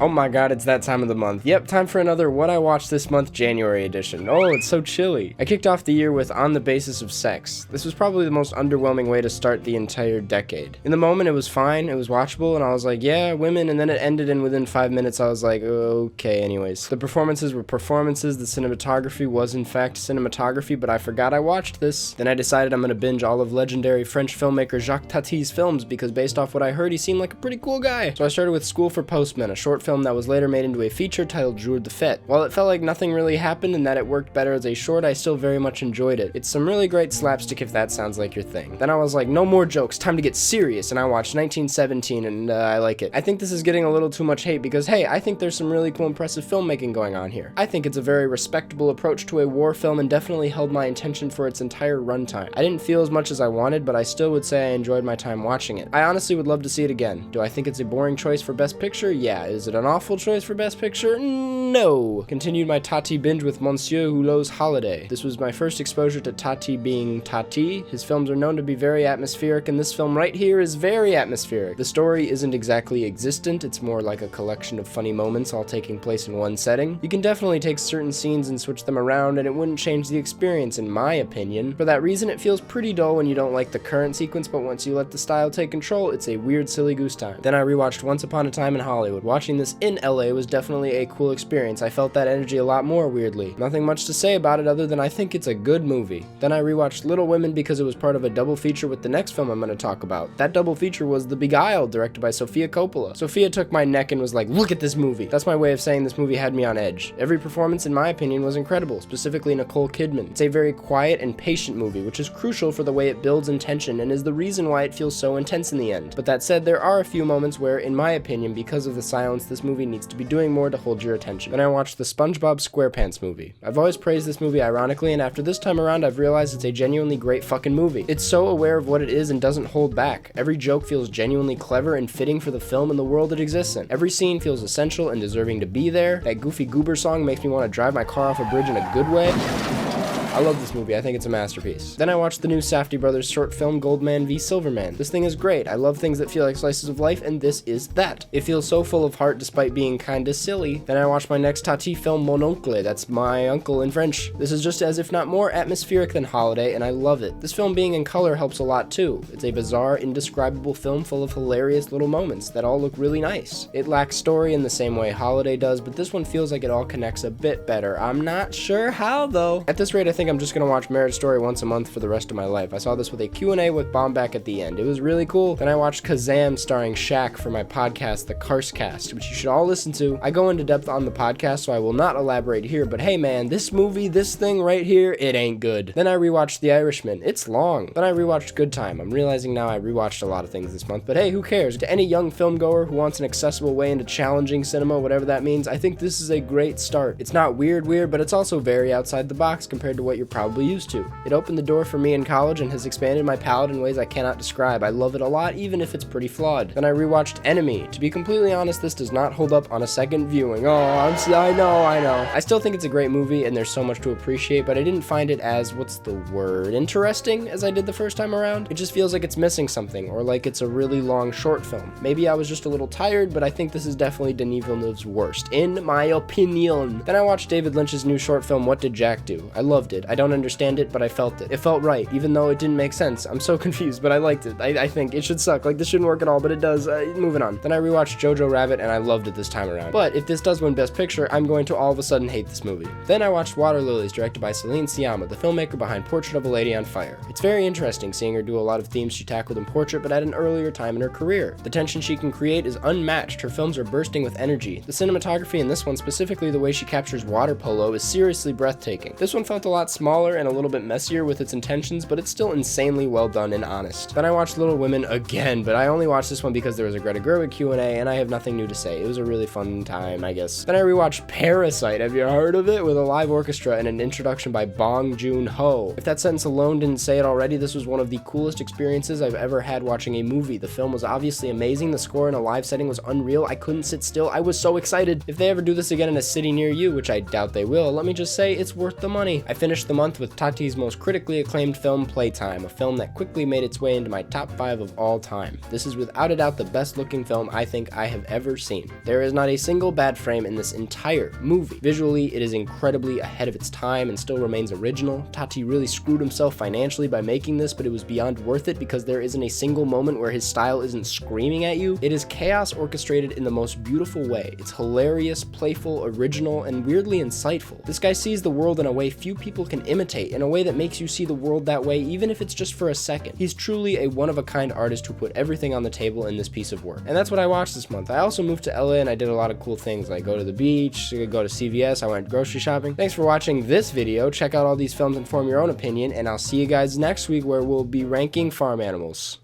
Oh my god, it's that time of the month. Yep, time for another What I Watched This Month January edition. Oh, it's so chilly. I kicked off the year with On the Basis of Sex. This was probably the most underwhelming way to start the entire decade. In the moment, it was fine, it was watchable, and I was like, yeah, women, and then it ended, and within 5 minutes, I was like, okay, anyways. The performances were performances, the cinematography was in fact cinematography, but I forgot I watched this. Then I decided I'm gonna binge all of legendary French filmmaker Jacques Tati's films, because based off what I heard, he seemed like a pretty cool guy. So I started with School for Postman, a short film that was later made into a feature titled Jour de Fête. While it felt like nothing really happened and that it worked better as a short, I still very much enjoyed it. It's some really great slapstick if that sounds like your thing. Then I was like, no more jokes, time to get serious, and I watched 1917 and I like it. I think this is getting a little too much hate because hey, I think there's some really cool impressive filmmaking going on here. I think it's a very respectable approach to a war film and definitely held my attention for its entire runtime. I didn't feel as much as I wanted, but I still would say I enjoyed my time watching it. I honestly would love to see it again. Do I think it's a boring choice for Best Picture? Yeah. Is it an awful choice for Best Picture? No. Continued my Tati binge with Monsieur Hulot's Holiday. This was my first exposure to Tati being Tati. His films are known to be very atmospheric, and this film right here is very atmospheric. The story isn't exactly existent, it's more like a collection of funny moments all taking place in one setting. You can definitely take certain scenes and switch them around, and it wouldn't change the experience in my opinion. For that reason, it feels pretty dull when you don't like the current sequence, but once you let the style take control, it's a weird silly goose time. Then I rewatched Once Upon a Time in Hollywood. Watching this in LA was definitely a cool experience. I felt that energy a lot more, weirdly. Nothing much to say about it other than I think it's a good movie. Then I rewatched Little Women because it was part of a double feature with the next film I'm going to talk about. That double feature was The Beguiled, directed by Sofia Coppola. Sofia took my neck and was like, look at this movie. That's my way of saying this movie had me on edge. Every performance in my opinion was incredible, specifically Nicole Kidman. It's a very quiet and patient movie, which is crucial for the way it builds in tension and is the reason why it feels so intense in the end. But that said, there are a few moments where, in my opinion, because of the silence, this movie needs to be doing more to hold your attention. Then I watched the SpongeBob SquarePants movie. I've always praised this movie ironically, and after this time around I've realized it's a genuinely great fucking movie. It's so aware of what it is and doesn't hold back. Every joke feels genuinely clever and fitting for the film and the world it exists in. Every scene feels essential and deserving to be there. That Goofy Goober song makes me want to drive my car off a bridge in a good way. I love this movie, I think it's a masterpiece. Then I watched the new Safdie Brothers short film Goldman v Silverman. This thing is great, I love things that feel like slices of life, and this is that. It feels so full of heart despite being kinda silly. Then I watched my next Tati film Mon Oncle, that's my uncle in French. This is just as if not more atmospheric than Holiday, and I love it. This film being in color helps a lot too. It's a bizarre, indescribable film full of hilarious little moments that all look really nice. It lacks story in the same way Holiday does, but this one feels like it all connects a bit better. I'm not sure how though. At this rate, I think I'm just gonna watch Marriage Story once a month for the rest of my life. I saw this with a Q&A with Bomback at the end. It was really cool. Then I watched Kazam starring Shaq for my podcast, The Karstcast, which you should all listen to. I go into depth on the podcast, so I will not elaborate here, but hey man, this movie, this thing right here, it ain't good. Then I rewatched The Irishman. It's long. Then I rewatched Good Time. I'm realizing now I rewatched a lot of things this month, but hey, who cares? To any young film goer who wants an accessible way into challenging cinema, whatever that means, I think this is a great start. It's not weird, but it's also very outside the box compared to what you're probably used to. It opened the door for me in college and has expanded my palette in ways I cannot describe. I love it a lot, even if it's pretty flawed. Then I rewatched Enemy. To be completely honest, this does not hold up on a second viewing. I know. I still think it's a great movie and there's so much to appreciate, but I didn't find it as, interesting as I did the first time around. It just feels like it's missing something, or like it's a really long short film. Maybe I was just a little tired, but I think this is definitely Denis Villeneuve's worst, in my opinion. Then I watched David Lynch's new short film, What Did Jack Do? I loved it. I don't understand it, but I felt it. It felt right, even though it didn't make sense. I'm so confused, but I liked it. I think it should suck. Like, this shouldn't work at all, but it does. Moving on. Then I rewatched Jojo Rabbit, and I loved it this time around. But if this does win Best Picture, I'm going to all of a sudden hate this movie. Then I watched Water Lilies, directed by Celine Sciamma, the filmmaker behind Portrait of a Lady on Fire. It's very interesting seeing her do a lot of themes she tackled in Portrait, but at an earlier time in her career. The tension she can create is unmatched. Her films are bursting with energy. The cinematography in this one, specifically the way she captures water polo, is seriously breathtaking. This one felt a lot smaller and a little bit messier with its intentions, but it's still insanely well done and honest. Then I watched Little Women again, but I only watched this one because there was a Greta Gerwig Q&A, and I have nothing new to say. It was a really fun time, I guess. Then I rewatched Parasite. Have you heard of it? With a live orchestra and an introduction by Bong Joon-ho. If that sentence alone didn't say it already, this was one of the coolest experiences I've ever had watching a movie. The film was obviously amazing. The score in a live setting was unreal. I couldn't sit still. I was so excited. If they ever do this again in a city near you, which I doubt they will, let me just say it's worth the money. I finished finished the month with Tati's most critically acclaimed film, Playtime, a film that quickly made its way into my top 5 of all time. This is without a doubt the best looking film I think I have ever seen. There is not a single bad frame in this entire movie. Visually, it is incredibly ahead of its time and still remains original. Tati really screwed himself financially by making this, but it was beyond worth it because there isn't a single moment where his style isn't screaming at you. It is chaos orchestrated in the most beautiful way. It's hilarious, playful, original, and weirdly insightful. This guy sees the world in a way few people can imitate, in a way that makes you see the world that way even if it's just for a second. He's truly a one-of-a-kind artist who put everything on the table in this piece of work. And that's what I watched this month. I also moved to LA and I did a lot of cool things like go to the beach, go to CVS, I went grocery shopping. Thanks for watching this video. Check out all these films and form your own opinion, and I'll see you guys next week where we'll be ranking farm animals.